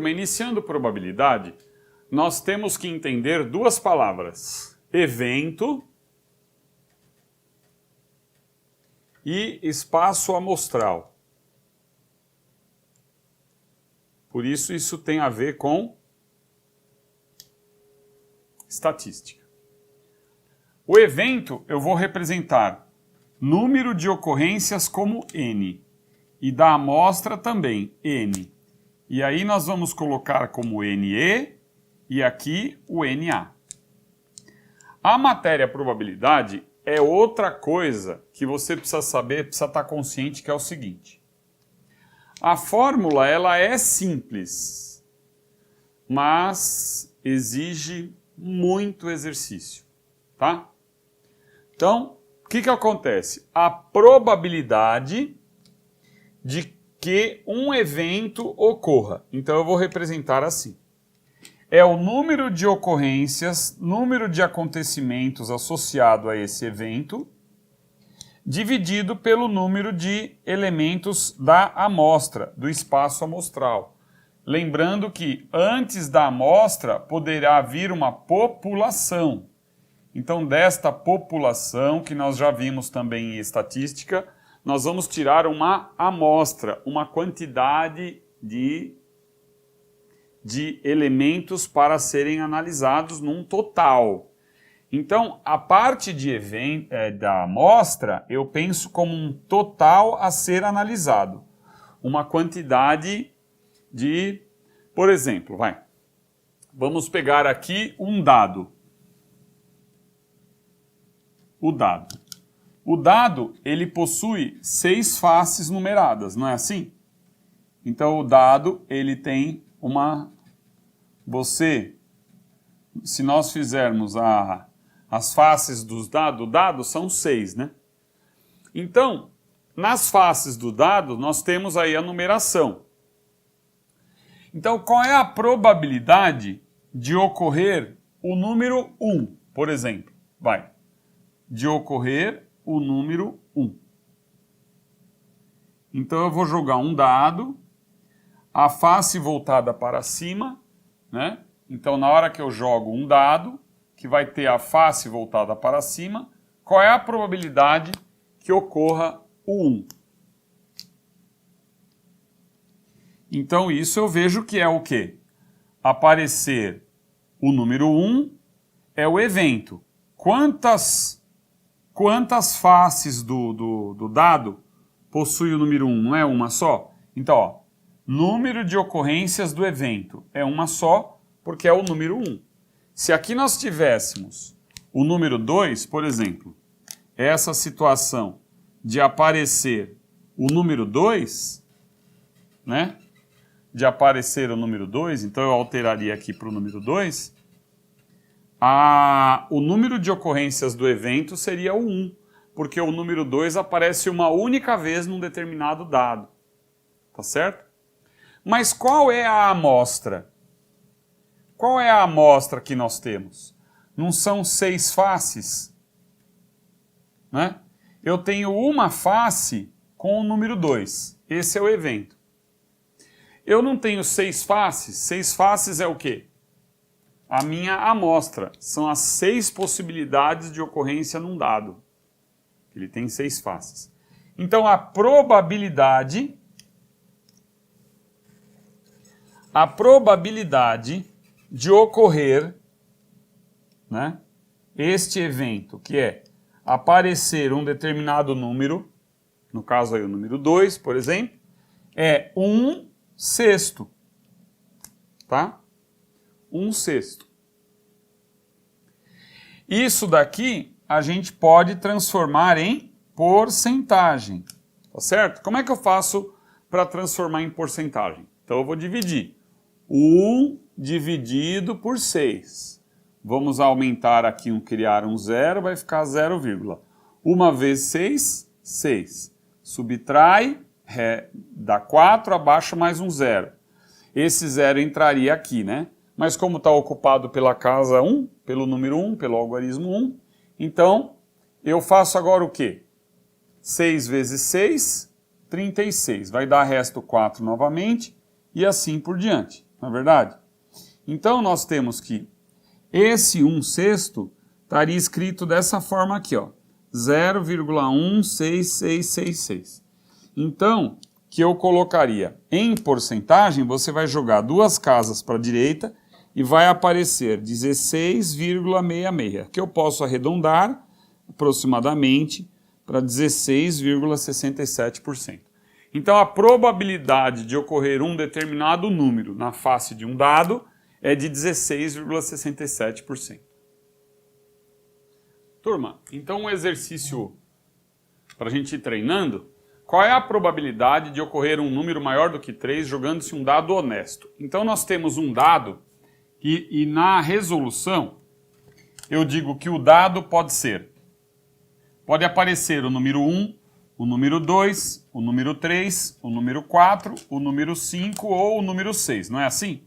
turma, iniciando probabilidade, nós temos que entender duas palavras: evento e espaço amostral. Por isso, isso tem a ver com estatística. O evento eu vou representar número de ocorrências como N e da amostra também N. E aí nós vamos colocar como NE e aqui o NA. A matéria probabilidade é outra coisa que você precisa saber, precisa estar consciente, que é o seguinte. A fórmula ela é simples, mas exige muito exercício, tá? Então, o que acontece? A probabilidade de que um evento ocorra. Então, eu vou representar assim. É o número de ocorrências, número de acontecimentos associado a esse evento, dividido pelo número de elementos da amostra, do espaço amostral. Lembrando que antes da amostra poderá vir uma população. Então, desta população, que nós já vimos também em estatística, nós vamos tirar uma amostra, uma quantidade de elementos para serem analisados num total. Então, a parte da amostra, eu penso como um total a ser analisado. Uma quantidade de, por exemplo, vamos pegar aqui um dado. O dado, ele possui 6 faces numeradas, não é assim? Então, o dado, ele tem se nós fizermos as faces dos dados, o dado são 6, né? Então, nas faces do dado, nós temos aí a numeração. Então, qual é a probabilidade de ocorrer o número 1, por exemplo? De ocorrer o número 1. Então, eu vou jogar um dado, a face voltada para cima, né? Então, na hora que eu jogo um dado, que vai ter a face voltada para cima, qual é a probabilidade que ocorra o 1? Então, isso eu vejo que é o quê? Aparecer o número 1 é o evento. Quantas faces do dado possui o número 1? Não é uma só? Então, número de ocorrências do evento é uma só, porque é o número 1. Se aqui nós tivéssemos o número 2, por exemplo, essa situação de aparecer o número 2, né? De aparecer o número 2, então eu alteraria aqui para o número 2, o número de ocorrências do evento seria o 1, porque o número 2 aparece uma única vez num determinado dado. Tá certo? Mas qual é a amostra? Qual é a amostra que nós temos? Não são 6 faces? Né? Eu tenho uma face com o número 2. Esse é o evento. Eu não tenho 6 faces. 6 faces é o quê? A minha amostra. São as 6 possibilidades de ocorrência num dado. Ele tem 6 faces. Então, a probabilidade de ocorrer, né, este evento, que é aparecer um determinado número, no caso aí o número 2, por exemplo, é 1/6, tá? 1/6. Isso daqui a gente pode transformar em porcentagem, tá certo? Como é que eu faço para transformar em porcentagem? Então eu vou dividir 1 dividido por 6. Vamos aumentar aqui, criar um zero, vai ficar 0, 1 vezes 6, 6. Subtrai, dá 4, abaixa mais um 0. Esse 0 entraria aqui, né? Mas como está ocupado pela casa 1, pelo número 1, pelo algarismo 1, então eu faço agora o quê? 6 vezes 6, 36. Vai dar resto 4 novamente e assim por diante. não é verdade? Então nós temos que esse 1/6 estaria escrito dessa forma aqui, ó, 0,16666. Então, que eu colocaria em porcentagem, você vai jogar duas casas para a direita e vai aparecer 16,66, que eu posso arredondar aproximadamente para 16,67%. Então, a probabilidade de ocorrer um determinado número na face de um dado é de 16,67%. Turma, então um exercício para a gente ir treinando. Qual é a probabilidade de ocorrer um número maior do que 3 jogando-se um dado honesto? Então, nós temos um dado e na resolução eu digo que o dado pode aparecer o número 1, o número 2, o número 3, o número 4, o número 5 ou o número 6, não é assim?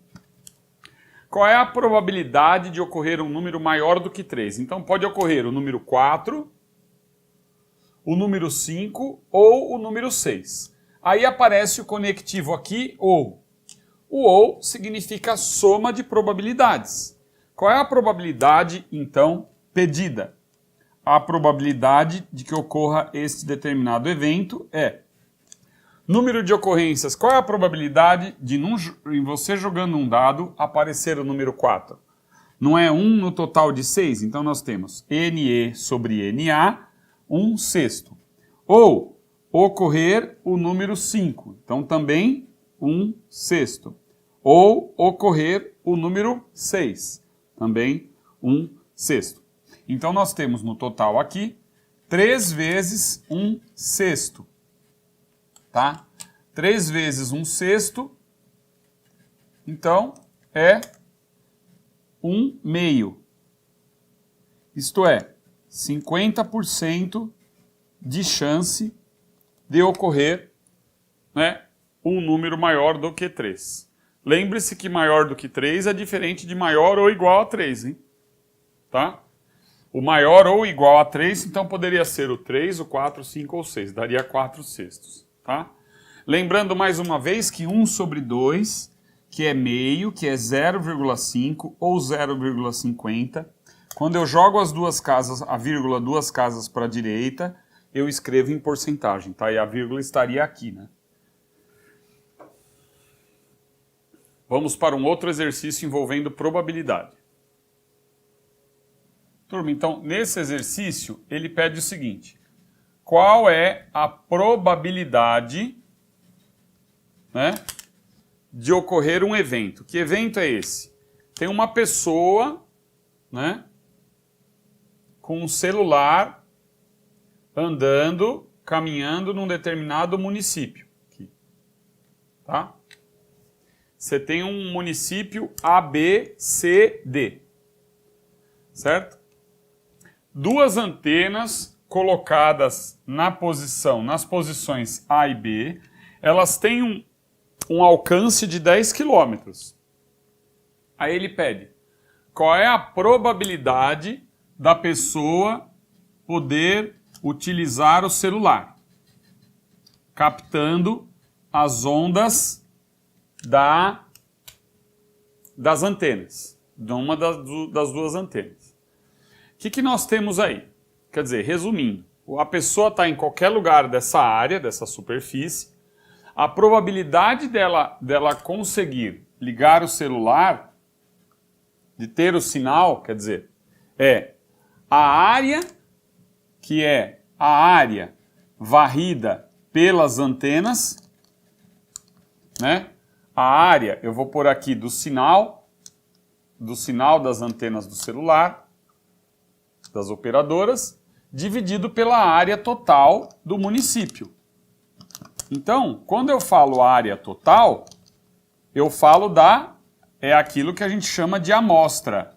Qual é a probabilidade de ocorrer um número maior do que 3? Então pode ocorrer o número 4, o número 5 ou o número 6. Aí aparece o conectivo aqui, ou. O ou significa soma de probabilidades. Qual é a probabilidade, então, pedida? A probabilidade de que ocorra este determinado evento é número de ocorrências. Qual é a probabilidade de em você jogando um dado aparecer o número 4? Não é 1 no total de 6? Então nós temos NE sobre NA, 1/6. Ou ocorrer o número 5. Então também 1/6. Ou ocorrer o número 6. Também 1/6. Então nós temos no total aqui 3 vezes 1/6. Tá? 3 vezes 1/6, então é 1/2. Isto é, 50% de chance de ocorrer, né, um número maior do que 3. Lembre-se que maior do que 3 é diferente de maior ou igual a 3, hein? Tá? O maior ou igual a 3, então poderia ser o 3, o 4, o 5 ou 6. Daria 4/6. Tá? Lembrando mais uma vez que 1 sobre 2, que é meio, que é 0,5 ou 0,50. Quando eu jogo as duas casas, a vírgula duas casas para a direita, eu escrevo em porcentagem, tá? E a vírgula estaria aqui, né? Vamos para um outro exercício envolvendo probabilidade. Turma, então, nesse exercício, ele pede o seguinte: qual é a probabilidade, né, de ocorrer um evento? Que evento é esse? Tem uma pessoa, né, com um celular andando, caminhando num determinado município. Aqui. Tá? Você tem um município A, B, C, D. Certo? Duas antenas colocadas nas posições A e B, elas têm um alcance de 10 km. Aí ele pede, qual é a probabilidade da pessoa poder utilizar o celular, captando as ondas das antenas, de uma das duas antenas. O que nós temos aí? Quer dizer, resumindo, a pessoa está em qualquer lugar dessa área, dessa superfície, a probabilidade dela conseguir ligar o celular, de ter o sinal, quer dizer, é a área, que é a área varrida pelas antenas, né? A área, eu vou pôr aqui do sinal das antenas do celular, das operadoras, dividido pela área total do município. Então, quando eu falo área total, eu falo é aquilo que a gente chama de amostra,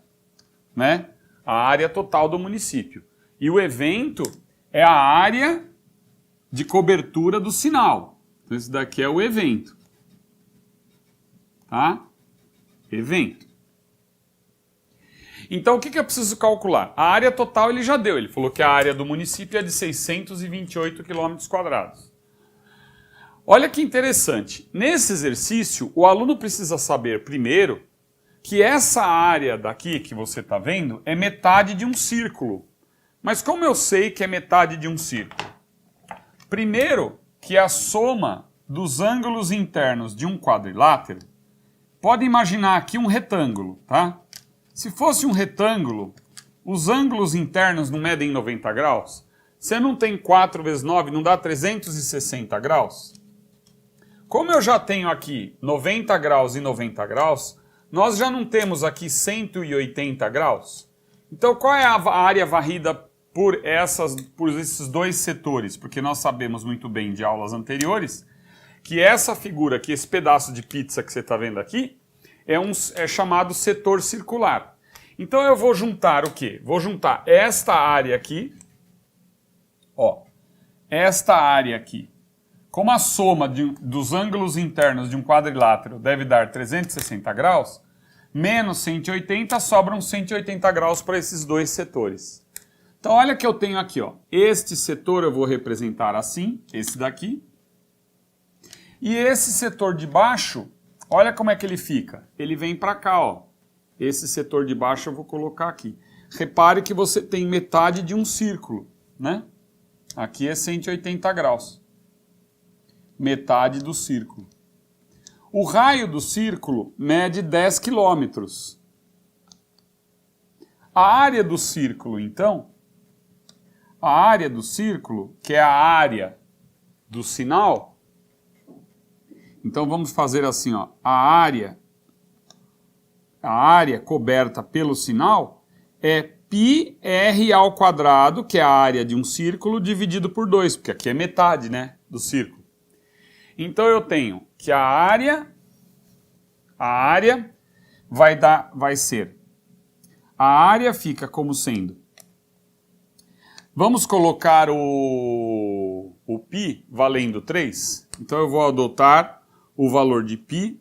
né? A área total do município. E o evento é a área de cobertura do sinal. Então, esse daqui é o evento. Tá? Evento. Então, o que eu preciso calcular? A área total ele já deu. Ele falou que a área do município é de 628 km². Olha que interessante. Nesse exercício, o aluno precisa saber primeiro que essa área daqui que você está vendo é metade de um círculo. Mas como eu sei que é metade de um círculo? Primeiro, que a soma dos ângulos internos de um quadrilátero, pode imaginar aqui um retângulo, tá? Se fosse um retângulo, os ângulos internos não medem 90 graus? Você não tem 4 vezes 9, não dá 360 graus? Como eu já tenho aqui 90 graus e 90 graus, nós já não temos aqui 180 graus? Então qual é a área varrida por esses dois setores? Porque nós sabemos muito bem de aulas anteriores que essa figura aqui, esse pedaço de pizza que você está vendo aqui, é chamado setor circular. Então eu vou juntar o quê? Vou juntar esta área aqui, ó, esta área aqui, como a soma dos ângulos internos de um quadrilátero deve dar 360 graus, menos 180, sobram 180 graus para esses dois setores. Então olha que eu tenho aqui, ó, este setor eu vou representar assim, esse daqui, e esse setor de baixo, olha como é que ele fica. Ele vem para cá, ó. Esse setor de baixo eu vou colocar aqui. Repare que você tem metade de um círculo, né? Aqui é 180 graus. Metade do círculo. O raio do círculo mede 10 quilômetros. A área do círculo, então, a área do círculo, que é a área do sinal, então vamos fazer assim, ó, a área coberta pelo sinal é πr ao quadrado, que é a área de um círculo, dividido por 2, porque aqui é metade, né, do círculo. Então eu tenho que a área vai ser, a área fica como sendo, vamos colocar o π valendo 3, então eu vou adotar o valor de π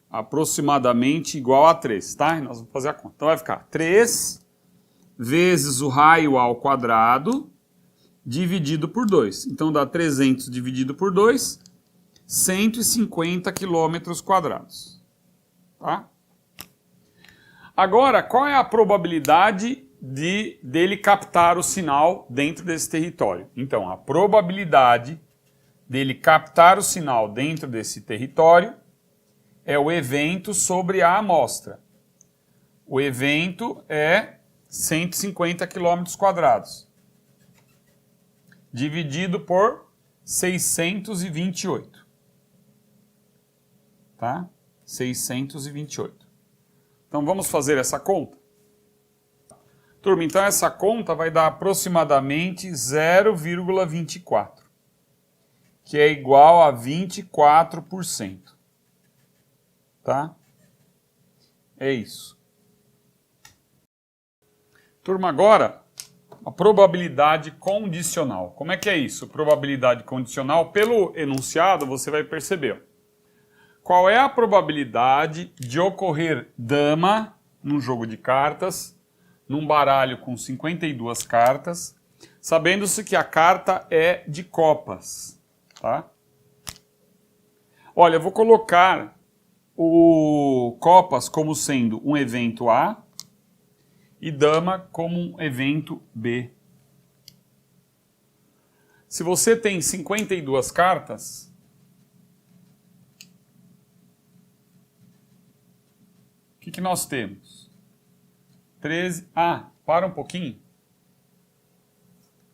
aproximadamente igual a 3, tá? E nós vamos fazer a conta. Então vai ficar 3 vezes o raio ao quadrado dividido por 2. Então dá 300 dividido por 2, 150 quilômetros quadrados. Tá? Agora, qual é a probabilidade dele captar o sinal dentro desse território? Então, a probabilidade dele captar o sinal dentro desse território é o evento sobre a amostra. O evento é 150 quilômetros quadrados, dividido por 628. Tá? 628. Então vamos fazer essa conta? Turma, então essa conta vai dar aproximadamente 0,24, que é igual a 24%. Tá? É isso. Turma, agora, a probabilidade condicional. Como é que é isso? Probabilidade condicional, pelo enunciado, você vai perceber. Qual é a probabilidade de ocorrer dama num jogo de cartas, num baralho com 52 cartas, sabendo-se que a carta é de copas, tá? Olha, eu vou colocar o copas como sendo um evento A e dama como um evento B. Se você tem 52 cartas, o que nós temos? 13. Ah, para um pouquinho.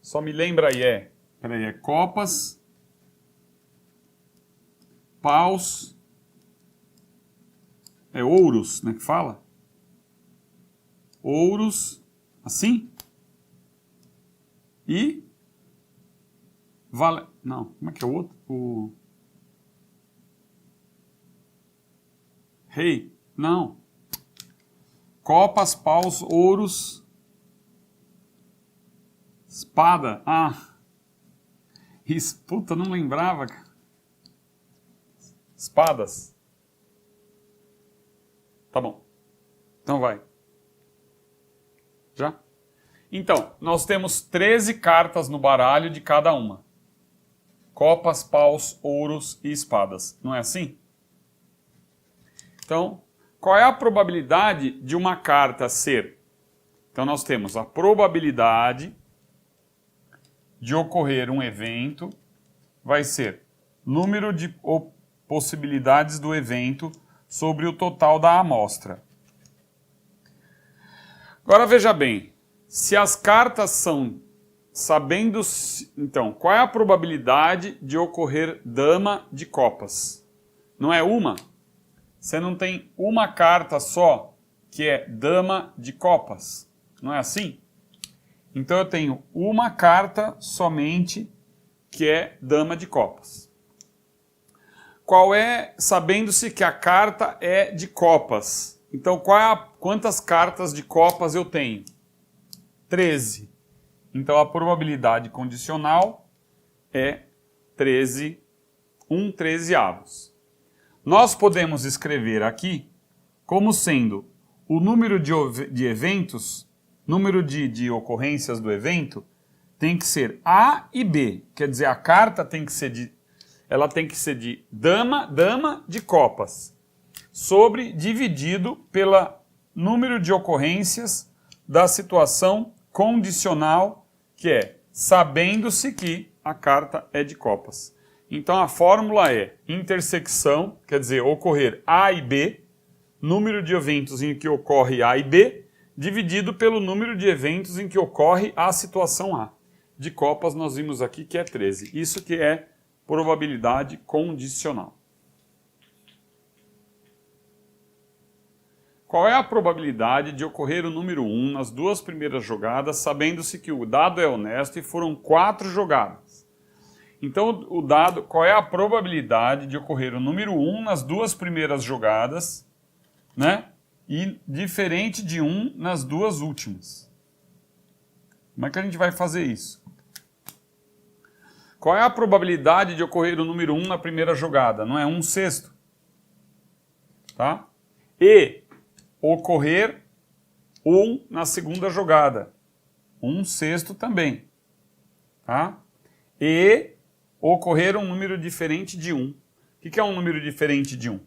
Só me lembra aí, é copas, paus, é ouros, né, que fala? Ouros, assim? E vale, não, como é que é o outro? O rei, não. Copas, paus, ouros, espada. Ah, isso, puta, não lembrava. Espadas. Tá bom. Então vai. Já? Então, nós temos 13 cartas no baralho de cada uma. copas, paus, ouros e espadas. Não é assim? Então, qual é a probabilidade de uma carta ser? Então, nós temos a probabilidade de ocorrer um evento, vai ser número de possibilidades do evento sobre o total da amostra. Agora, veja bem, se as cartas são sabendo... Então, qual é a probabilidade de ocorrer dama de copas? Não é uma? Você não tem uma carta só que é dama de copas. Não é assim? Então eu tenho uma carta somente que é dama de copas. Qual é, sabendo-se que a carta é de copas. Então quantas cartas de copas eu tenho? 13. Então a probabilidade condicional é 13, 1/13. Nós podemos escrever aqui como sendo o número de eventos, número de ocorrências do evento, tem que ser A e B. Quer dizer, a carta tem que ser de dama de copas, dividido pelo número de ocorrências da situação condicional, que é sabendo-se que a carta é de copas. Então a fórmula é intersecção, quer dizer, ocorrer A e B, número de eventos em que ocorre A e B, dividido pelo número de eventos em que ocorre a situação A. De copas nós vimos aqui que é 13. Isso que é probabilidade condicional. Qual é a probabilidade de ocorrer o número 1 nas duas primeiras jogadas, sabendo-se que o dado é honesto e foram 4 jogadas? Então, qual é a probabilidade de ocorrer o número 1 nas duas primeiras jogadas, né? E diferente de 1 nas duas últimas? Como é que a gente vai fazer isso? Qual é a probabilidade de ocorrer o número 1 na primeira jogada? Não é 1/6? Tá? E ocorrer 1 na segunda jogada. 1/6 também. Tá? E ocorrer um número diferente de 1. O que é um número diferente de 1?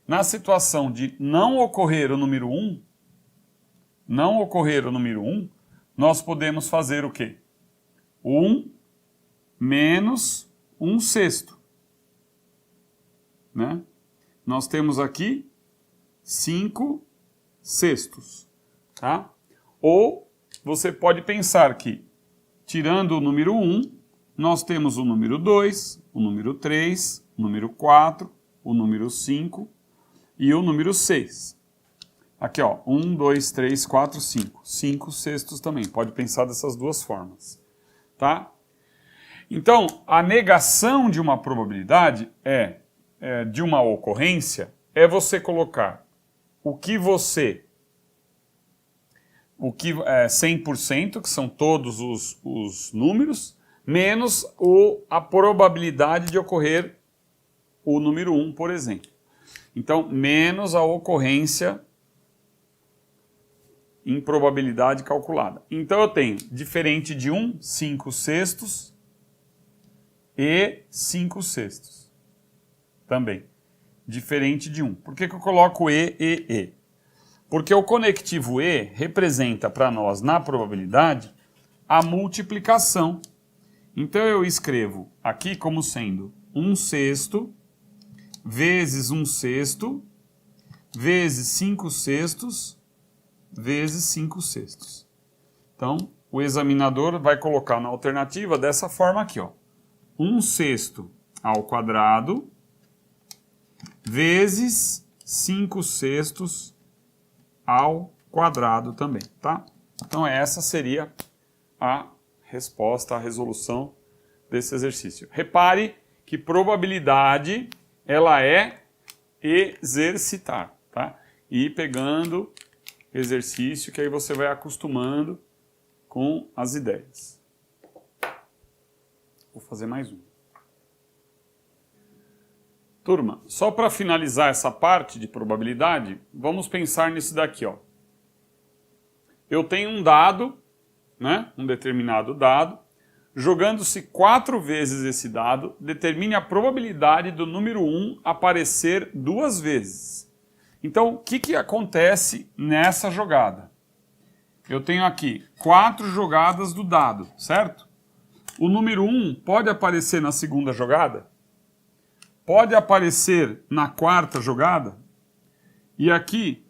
Na situação de não ocorrer o número 1, nós podemos fazer o quê? 1 menos 1/6. Né? Nós temos aqui 5/6. Tá? Ou você pode pensar que, tirando o número 1, nós temos o número 2, o número 3, o número 4, o número 5 e o número 6. Aqui, ó, 1, 2, 3, 4, 5. 5/6 também. Pode pensar dessas duas formas. Tá? Então, a negação de uma probabilidade de uma ocorrência é você colocar o que é 100%, que são todos os números, menos a probabilidade de ocorrer o número 1, por exemplo. Então, menos a ocorrência em probabilidade calculada. Então, eu tenho diferente de 1, 5/6 e 5/6 também. Diferente de 1. Por que eu coloco E? Porque o conectivo E representa para nós, na probabilidade, a multiplicação. Então eu escrevo aqui como sendo 1/6 vezes 1/6 vezes 5/6 vezes 5/6. Então o examinador vai colocar na alternativa dessa forma aqui, ó. 1/6 ao quadrado vezes 5/6 ao quadrado também, tá? Então essa seria a resposta, a resolução desse exercício. Repare que probabilidade, ela é exercitar, tá? E ir pegando exercício, que aí você vai acostumando com as ideias. Vou fazer mais um. Turma, só para finalizar essa parte de probabilidade, vamos pensar nisso daqui, ó. Eu tenho um dado, né, um determinado dado, jogando-se 4 vezes esse dado, determine a probabilidade do número 1 aparecer 2 vezes. Então, o que acontece nessa jogada? Eu tenho aqui 4 jogadas do dado, certo? O número 1 pode aparecer na segunda jogada? Pode aparecer na quarta jogada? E aqui,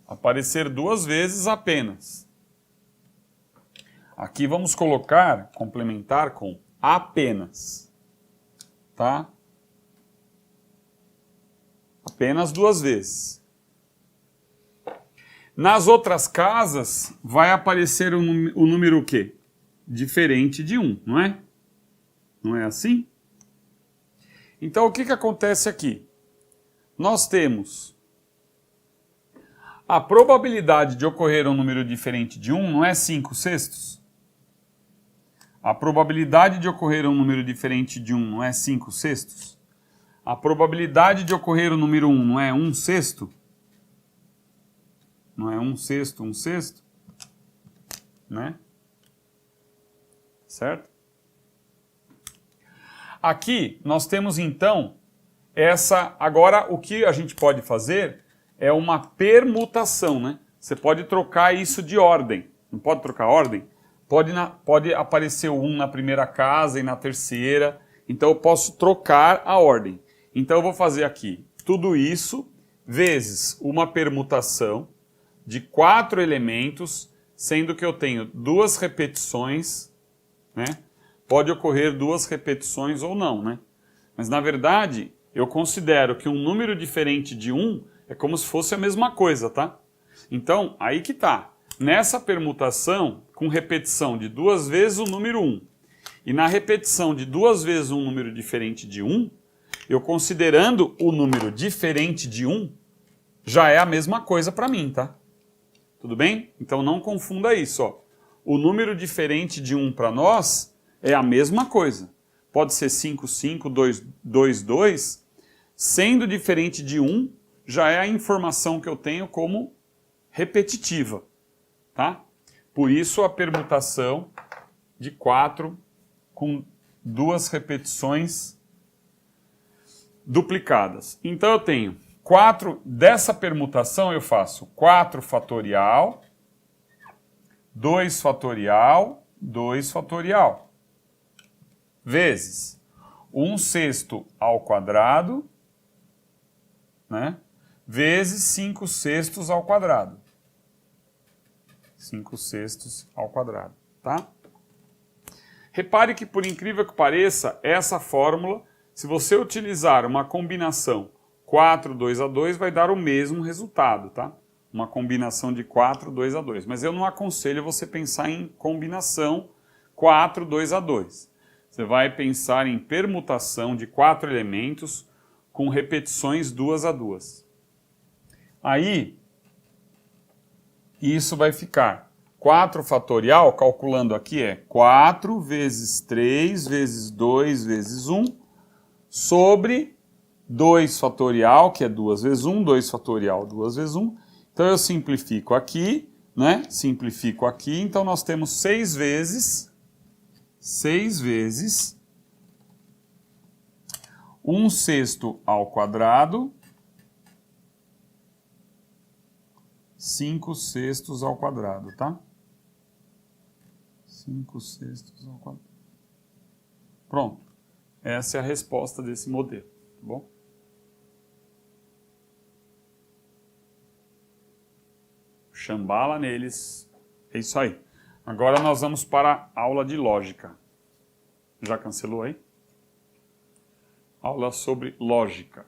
aparecer 2 vezes apenas. Aqui vamos colocar, complementar com apenas. Tá? Apenas 2 vezes. Nas outras casas, vai aparecer o número o quê? Diferente de 1, não é? Não é assim? Então, o que acontece aqui? Nós temos a probabilidade de ocorrer um número diferente de 1 não é 5/6? A probabilidade de ocorrer um número diferente de 1 não é 5/6? A probabilidade de ocorrer o número 1 não é 1/6? Não é 1/6, 1/6? Né? Certo? Aqui nós temos então agora o que a gente pode fazer é uma permutação, né? Você pode trocar isso de ordem. Não pode trocar ordem? Pode aparecer o 1 na primeira casa e na terceira. Então eu posso trocar a ordem. Então eu vou fazer aqui tudo isso vezes uma permutação de 4 elementos, sendo que eu tenho 2 repetições, né? Pode ocorrer 2 repetições ou não, né? Mas na verdade, eu considero que um número diferente de 1 é como se fosse a mesma coisa, tá? Então, aí que tá. Nessa permutação, com repetição de 2 vezes o número 1, e na repetição de 2 vezes um número diferente de 1, eu considerando o número diferente de 1, já é a mesma coisa para mim, tá? Tudo bem? Então não confunda isso, ó. O número diferente de 1 para nós é a mesma coisa. Pode ser 5, 5, 2, 2, 2. Sendo diferente de 1, já é a informação que eu tenho como repetitiva. Tá? Por isso a permutação de 4 com 2 repetições duplicadas. Então eu tenho 4, dessa permutação eu faço 4 fatorial, 2 fatorial, 2 fatorial, vezes 1/6 ao quadrado, né? Vezes 5/6 ao quadrado. 5/6 ao quadrado, tá? Repare que, por incrível que pareça, essa fórmula, se você utilizar uma combinação 4, 2 a 2, vai dar o mesmo resultado, tá? Uma combinação de 4, 2 a 2. Mas eu não aconselho você pensar em combinação 4, 2 a 2. Você vai pensar em permutação de 4 elementos com repetições 2 a 2. Aí, isso vai ficar 4 fatorial, calculando aqui, é 4 vezes 3 vezes 2 vezes 1, sobre 2 fatorial, que é 2 vezes 1, 2 fatorial, 2 vezes 1. Então eu simplifico aqui, né? Simplifico aqui, então nós temos 6 vezes 1/6 ao quadrado, 5/6 ao quadrado, tá? 5/6 ao quadrado. Pronto. Essa é a resposta desse modelo, tá bom? Chambala neles. É isso aí. Agora nós vamos para a aula de lógica. Já cancelou aí? Aula sobre lógica.